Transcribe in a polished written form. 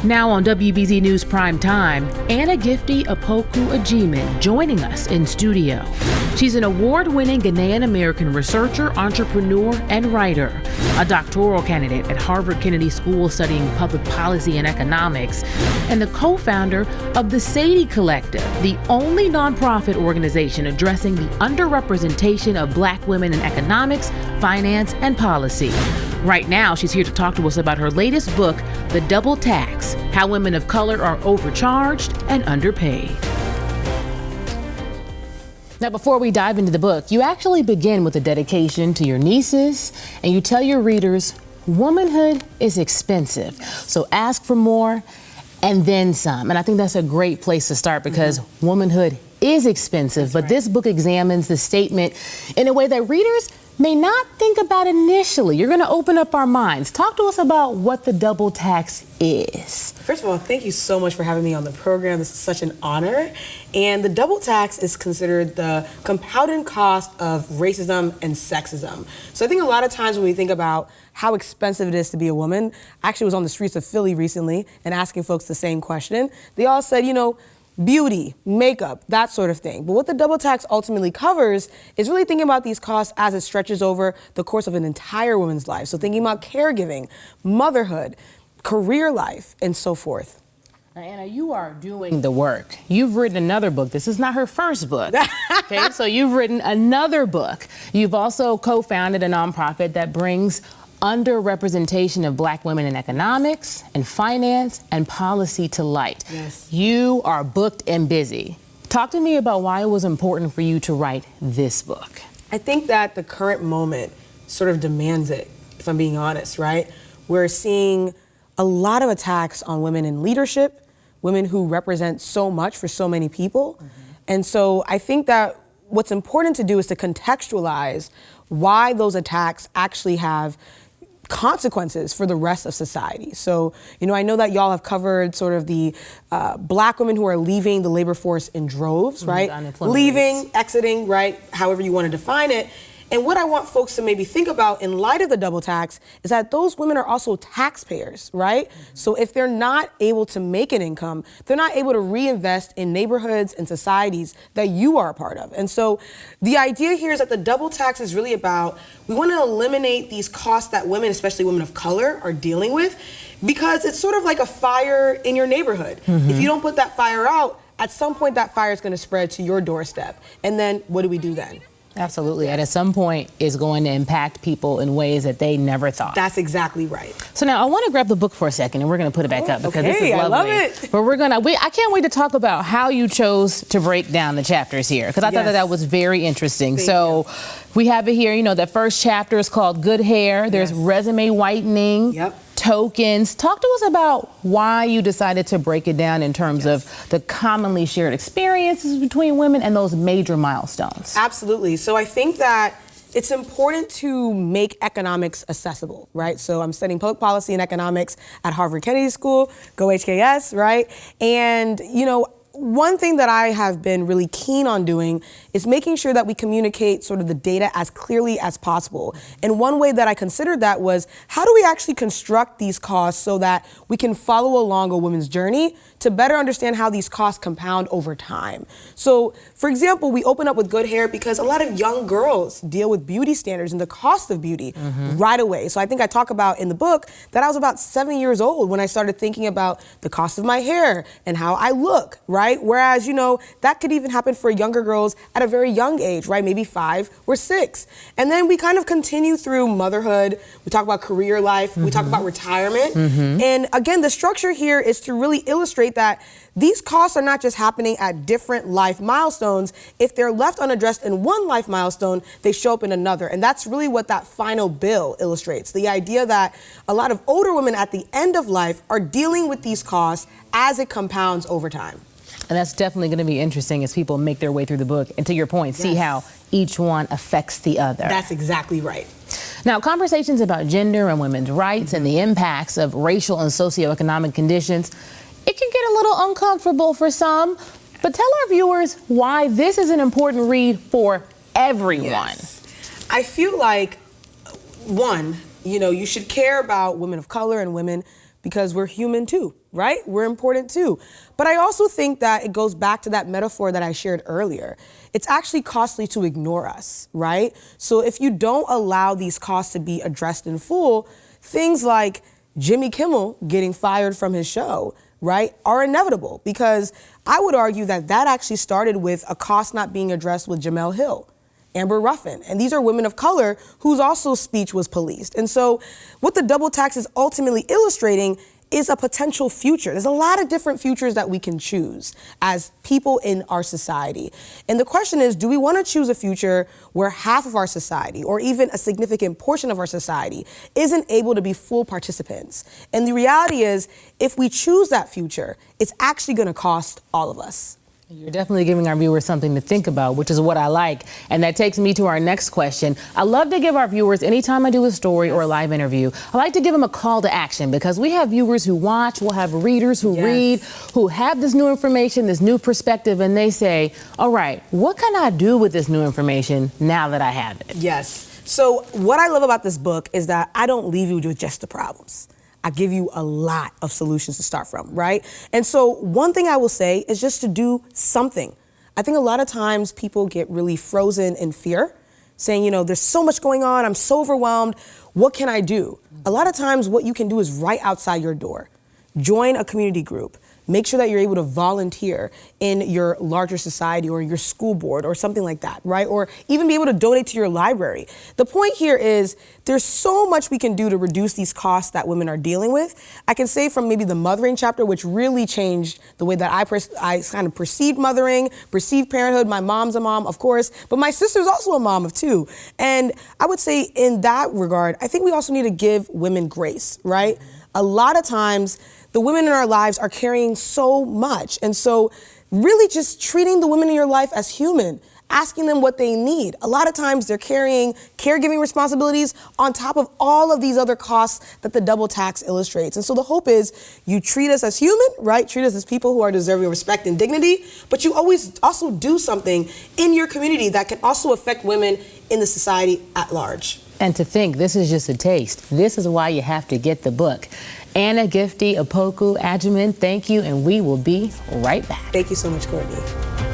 Now on WBZ News Prime Time, Anna Gifty Opoku-Agyeman joining us in studio. She's an award-winning Ghanaian-American researcher, entrepreneur, and writer, a doctoral candidate at Harvard Kennedy School studying public policy and economics, and the co-founder of the Sadie Collective, the only nonprofit organization addressing the underrepresentation of Black women in economics, finance, and policy. Right now, she's here to talk to us about her latest book, The Double Tax: How Women of Color Are Overcharged and Underpaid. Now, before we dive into the book, you actually begin with a dedication to your nieces, and you tell your readers, womanhood is expensive, so ask for more and then some. And I think that's a great place to start because womanhood is expensive, but this book examines the statement in a way that readers may not think about initially. You're going to open up our minds. Talk to us about what the double tax is. First of all, thank you so much for having me on the program. This is such an honor. And the double tax is considered the compounding cost of racism and sexism. So I think a lot of times when we think about how expensive it is to be a woman, I actually was on the streets of Philly recently and asking folks the same question. They all said, you know, beauty, makeup, that sort of thing. But what the double tax ultimately covers is really thinking about these costs as it stretches over the course of an entire woman's life. So thinking about caregiving, motherhood, career life, and so forth. Now, Anna, you are doing the work. You've written another book. This is not her first book. Okay, so you've written another book. You've also co-founded a nonprofit that brings underrepresentation of Black women in economics and finance and policy to light. Yes. You are booked and busy. Talk to me about why it was important for you to write this book. I think that the current moment sort of demands it, if I'm being honest, right? We're seeing a lot of attacks on women in leadership, women who represent so much for so many people. And so I think that what's important to do is to contextualize why those attacks actually have consequences for the rest of society. So, you know, I know that y'all have covered sort of the Black women who are leaving the labor force in droves, right? Leaving, exiting, right? However you want to define it. And what I want folks to maybe think about in light of the double tax is that those women are also taxpayers, right? So if they're not able to make an income, they're not able to reinvest in neighborhoods and societies that you are a part of. And so the idea here is that the double tax is really about, we want to eliminate these costs that women, especially women of color, are dealing with, because it's sort of like a fire in your neighborhood. If you don't put that fire out, at some point that fire is going to spread to your doorstep. And then what do we do then? Absolutely. And at some point, it's going to impact people in ways that they never thought. That's exactly right. So now I want to grab the book for a second, and we're going to put it back up because this is lovely. I love it. But I can't wait to talk about how you chose to break down the chapters here, because I thought that was very interesting. So we have it here. You know, the first chapter is called Good Hair. There's resume whitening. Tokens. Talk to us about why you decided to break it down in terms of the commonly shared experiences between women and those major milestones. Absolutely. So I think that it's important to make economics accessible, right? So I'm studying public policy and economics at Harvard Kennedy School, go HKS, right? And, you know, one thing that I have been really keen on doing is making sure that we communicate sort of the data as clearly as possible. And one way that I considered that was, how do we actually construct these costs so that we can follow along a woman's journey to better understand how these costs compound over time? So, for example, we open up with Good Hair because a lot of young girls deal with beauty standards and the cost of beauty right away. So I think I talk about in the book that I was about 7 years old when I started thinking about the cost of my hair and how I look, right? Whereas, you know, that could even happen for younger girls at a very young age, right? Maybe 5 or 6. And then we kind of continue through motherhood. We talk about career life. We talk about retirement. And again, the structure here is to really illustrate that these costs are not just happening at different life milestones. If they're left unaddressed in one life milestone, they show up in another. And that's really what that final bill illustrates. The idea that a lot of older women at the end of life are dealing with these costs as it compounds over time. And that's definitely going to be interesting as people make their way through the book. And to your point, see how each one affects the other. That's exactly right. Now, conversations about gender and women's rights and the impacts of racial and socioeconomic conditions, it can get a little uncomfortable for some. But tell our viewers why this is an important read for everyone. I feel like, one, you know, you should care about women of color and women because we're human too, right? We're important too. But I also think that it goes back to that metaphor that I shared earlier. It's actually costly to ignore us, right? So if you don't allow these costs to be addressed in full, things like Jimmy Kimmel getting fired from his show, right, are inevitable, because I would argue that that actually started with a cost not being addressed with Jemele Hill, Amber Ruffin. And these are women of color whose also speech was policed. And so what the double tax is ultimately illustrating is a potential future. There's a lot of different futures that we can choose as people in our society. And the question is, do we want to choose a future where half of our society, or even a significant portion of our society, isn't able to be full participants? And the reality is, if we choose that future, it's actually going to cost all of us. You're definitely giving our viewers something to think about, which is what I like. And that takes me to our next question. I love to give our viewers, anytime I do a story or a live interview, I like to give them a call to action, because we have viewers who watch, we'll have readers who read, who have this new information, this new perspective, and they say, all right, what can I do with this new information now that I have it? Yes. So what I love about this book is that I don't leave you with just the problems. I give you a lot of solutions to start from, right? And so one thing I will say is just to do something. I think a lot of times people get really frozen in fear, saying, you know, there's so much going on, I'm so overwhelmed, what can I do? A lot of times what you can do is right outside your door. Join a community group. Make sure that you're able to volunteer in your larger society or your school board or something like that, right? Or even be able to donate to your library. The point here is there's so much we can do to reduce these costs that women are dealing with. I can say from maybe the mothering chapter, which really changed the way that I kind of perceived mothering, perceived parenthood. My mom's a mom, of course, but my sister's also a mom of two. And I would say in that regard, I think we also need to give women grace, right? A lot of times, the women in our lives are carrying so much. And so really just treating the women in your life as human, asking them what they need. A lot of times they're carrying caregiving responsibilities on top of all of these other costs that the double tax illustrates. And so the hope is you treat us as human, right? Treat us as people who are deserving of respect and dignity, but you always also do something in your community that can also affect women in the society at large. And to think, this is just a taste. This is why you have to get the book. Anna Gifty Opoku-Agyeman, thank you, and we will be right back. Thank you so much, Courtney.